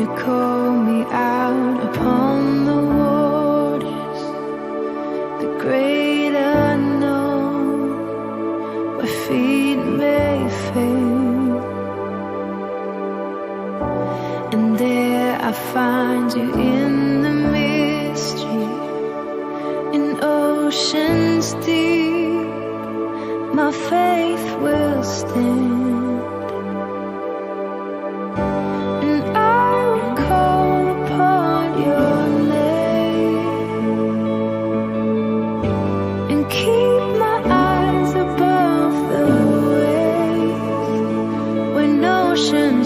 you call me out upon the waters, the great unknown, where feet may fail. And there I find you in the mystery, in oceans deep, my faith will stand.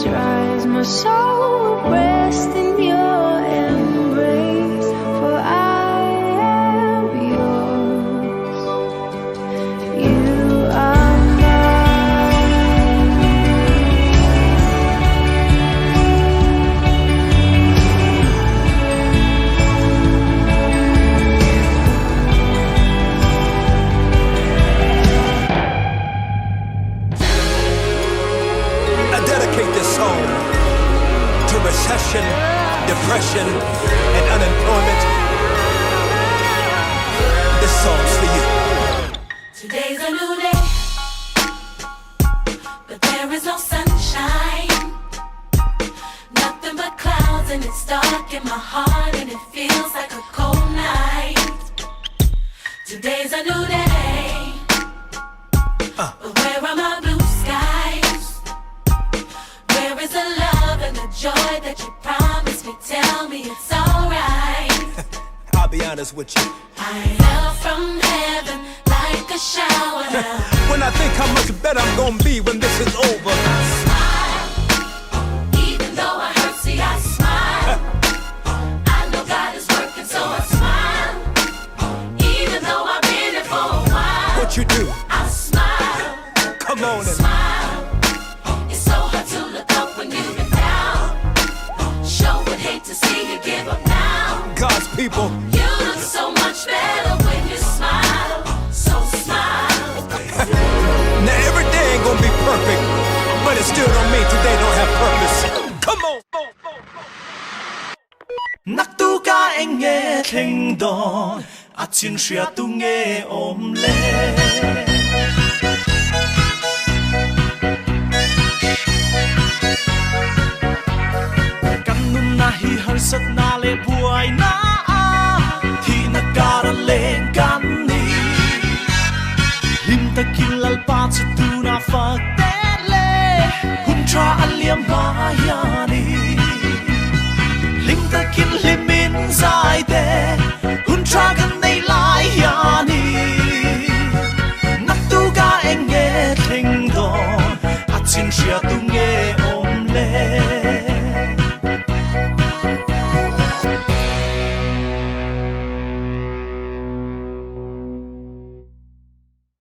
Rise, my soul will rest in your embrace, for I am yours. You are mine. I dedicate this song to recession, depression, and unemployment. This song's for you. Today's a new day, but there is no sunshine. Nothing but clouds, and it's dark in my heart, and it feels like a cold night. Today's a new day, but where are my blue skies? Where is the love and the joy that you promised me? Tell me it's alright. I'll be honest with you. I fell from heaven like a shower now. When I think how much better I'm gonna be when this is over. I smile, even though I hurt, see I smile. I know God is working, so I smile. Even though I've been here for a while. What you do? I smile. Come on and Smile. It's so hard to look up when you've been down. Sure would hate to see you give up now. God's people. You look so much better when you smile. So smile. Now every day ain't gonna be perfect, but it still don't mean today don't have purpose. Come on. Naktuka enge thengdon achin shia tu nge omle kanun na hi har sat na le buai na thi na kara le kan ni him ta kilal pa chu tu na fa te le hun tra aliam ma ya